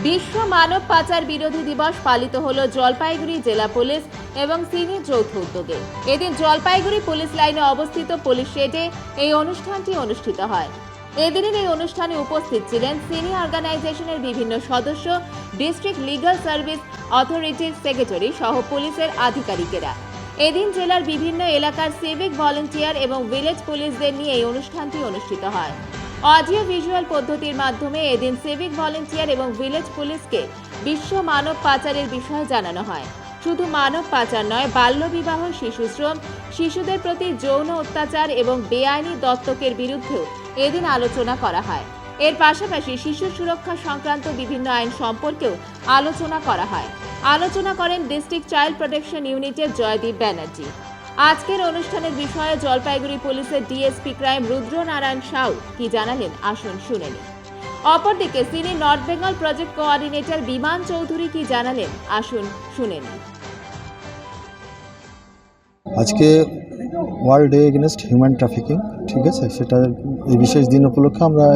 বিশ্ব মানব পাচার বিরোধী দিবস পালিত হলো জলপাইগুড়ি জেলা পুলিশ এবং সিনির যৌথ উদ্যোগে। এদিন জলপাইগুড়ি পুলিশ লাইনে অবস্থিত পুলিশ শেডে এই অনুষ্ঠানটি অনুষ্ঠিত হয়। এদিনের এই অনুষ্ঠানে উপস্থিত ছিলেন সিনি অর্গানাইজেশনের বিভিন্ন সদস্য, ডিস্ট্রিক্ট লিগ্যাল সার্ভিস অথরিটির সেক্রেটারি সহ পুলিশের আধিকারিকেরা। এদিন জেলার বিভিন্ন এলাকার সিভিক ভলেন্টিয়ার এবং ভিলেজ পুলিশদের নিয়ে এই অনুষ্ঠানটি অনুষ্ঠিত হয়। অডিও ভিজুয়াল পদ্ধতির মাধ্যমে এদিন সিভিক ভলেন্টিয়ার এবং ভিলেজ পুলিশকে বিশ্ব মানব পাচারের বিষয়ে জানানো হয়। শুধু মানব পাচার নয়, বাল্যবিবাহ, শিশুশ্রম, শিশুদের প্রতি যৌন অত্যাচার এবং বেআইনি দত্তকের বিরুদ্ধেও এদিন আলোচনা করা হয়। এর পাশাপাশি শিশু সুরক্ষা সংক্রান্ত বিভিন্ন আইন সম্পর্কেও আলোচনা করা হয়। আলোচনা করেন ডিস্ট্রিক্ট চাইল্ড প্রোটেকশন ইউনিটের জয়দীপ ব্যানার্জি। আজকের অনুষ্ঠানের বিষয়ে জলপাইগুড়ি পুলিশের ডিএসপি ক্রাইম রুদ্র নারায়ণ সাউ কি জানালেন, আসুন শুনে নিন। অপরদিকে সিনি নর্থ বেঙ্গল প্রজেক্ট কোঅর্ডিনেটর বিমান চৌধুরী কি জানালেন, আসুন শুনে নিন। আজকে world day against human trafficking, ঠিক আছে, সেটা এই বিশেষ দিন উপলক্ষে আমরা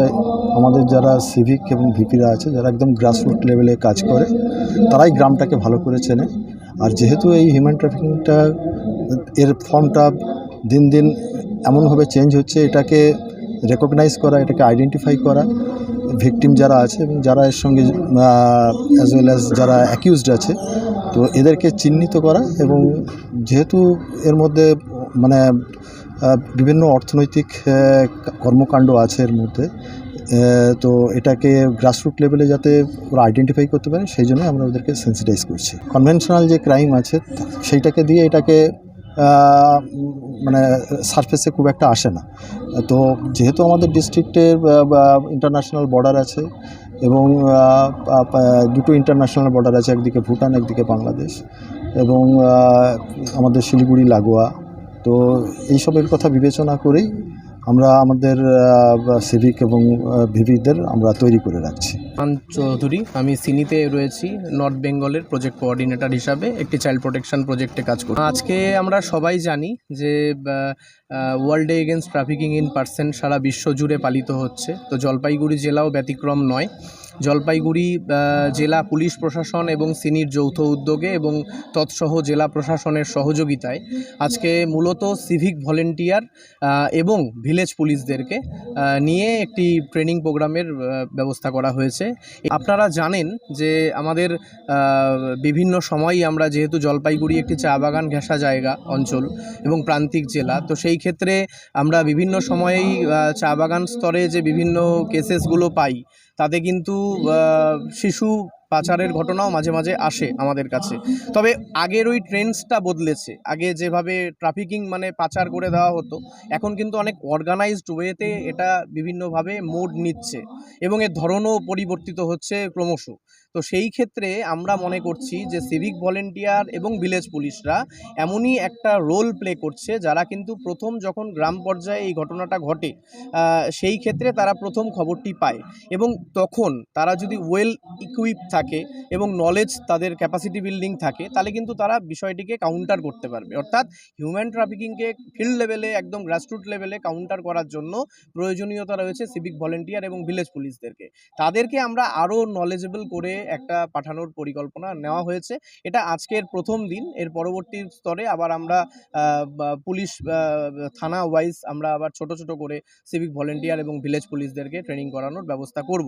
আমাদের যারা সিভিক এবং ভিপিরা আছে, যারা একদম গ্রাসরুট লেভেলে কাজ করে, তারাই গ্রামটাকে ভালো করে চেনে। আর যেহেতু এই হিউম্যান ট্রাফিকিংটা এর ফর্মটা দিন দিন এমনভাবে চেঞ্জ হচ্ছে, এটাকে রেকগনাইজ করা, এটাকে আইডেন্টিফাই করা, ভিকটিম যারা আছে এবং যারা এর সঙ্গে অ্যাজ ওয়েল অ্যাজ যারা অ্যাকিউজড আছে, তো এদেরকে চিহ্নিত করা। এবং যেহেতু এর মধ্যে মানে বিভিন্ন অর্থনৈতিক কর্মকাণ্ড আছে এর মধ্যে, তো এটাকে গ্রাসরুট লেভেলে যাতে ওরা আইডেন্টিফাই করতে পারে, সেই জন্য আমরা ওদেরকে সেন্সিটাইজ করছি। কনভেনশনাল যে ক্রাইম আছে সেইটাকে দিয়ে এটাকে মানে সারফেসে খুব একটা আসে না। তো যেহেতু আমাদের ডিস্ট্রিক্টের ইন্টারন্যাশনাল বর্ডার আছে এবং দুটো ইন্টারন্যাশনাল বর্ডার আছে, একদিকে ভুটান, একদিকে বাংলাদেশ, এবং আমাদের শিলিগুড়ি লাগোয়া, তো এইসবের কথা বিবেচনা করেই আমরা আমাদের সিভিক এবং ভিভিদের আমরা তৈরি করে রাখছি। বিমান চৌধুরী, আমি সিনিতে রয়েছি নর্থ বেঙ্গলের প্রজেক্ট কোঅর্ডিনেটর হিসাবে, একটি চাইল্ড প্রোটেকশন প্রজেক্টে কাজ করি। আজকে আমরা সবাই জানি যে world day against trafficking in person সারা বিশ্ব জুড়ে পালিত হচ্ছে। তো জলপাইগুড়ি জেলাও ব্যতিক্রম নয়। জলপাইগুড়ি জেলা পুলিশ প্রশাসন এবং সিনির যৌথ উদ্যোগে এবং তৎসহ জেলা প্রশাসনের সহযোগিতায় আজকে মূলত সিভিক ভলেন্টিয়ার এবং ভিলেজ পুলিশদেরকে নিয়ে একটি ট্রেনিং প্রোগ্রামের ব্যবস্থা করা হয়েছে। আপনারা জানেন যে আমাদের বিভিন্ন সময়ই আমরা, যেহেতু জলপাইগুড়ি একটি চা বাগান ঘেঁষা জায়গা অঞ্চল এবং প্রান্তিক জেলা, তো সেই ক্ষেত্রে আমরা বিভিন্ন সময়েই চা বাগান স্তরে যে বিভিন্ন কেসেসগুলো পাই, তাতে কিন্তু শিশু পাচারের ঘটনাও মাঝে মাঝে আসে আমাদের কাছে। তবে আগের ওই ট্রেন্ডসটা বদলেছে। আগে যেভাবে ট্রাফিকিং মানে পাচার করে দেওয়া হতো, এখন কিন্তু অনেক অর্গানাইজড ওয়েতে এটা বিভিন্নভাবে মোড নিচ্ছে এবং এর ধরনও পরিবর্তিত হচ্ছে ক্রমশ। তো সেই ক্ষেত্রে আমরা মনে করছি যে সিভিক ভলেন্টিয়ার এবং ভিলেজ পুলিশরা এমনই একটা রোল প্লে করছে, যারা কিন্তু প্রথম যখন গ্রাম পর্যায়ে এই ঘটনাটা ঘটে, সেই ক্ষেত্রে তারা প্রথম খবরটি পায় এবং তখন তারা যদি ওয়েল ইকুইপ থাকে এবং নলেজ, তাদের ক্যাপাসিটি বিল্ডিং থাকে, তাহলে কিন্তু তারা বিষয়টিকে কাউন্টার করতে পারবে। অর্থাৎ হিউম্যান ট্রাফিকিংকে ফিল্ড লেভেলে, একদম গ্রাসরুট লেভেলে কাউন্টার করার জন্য প্রয়োজনীয়তা রয়েছে সিভিক ভলেন্টিয়ার এবং ভিলেজ পুলিশদেরকে। তাদেরকে আমরা আরও নলেজেবল করে একটা পাঠানোর পরিকল্পনা নেওয়া হয়েছে। এটা আজকের প্রথম দিন। এর পরবর্তী স্তরে আবার আমরা পুলিশ থানা ওয়াইজ আমরা আবার ছোট ছোট করে সিভিক ভলেন্টিয়ার এবং ভিলেজ পুলিশদেরকে ট্রেনিং করানোর ব্যবস্থা করব।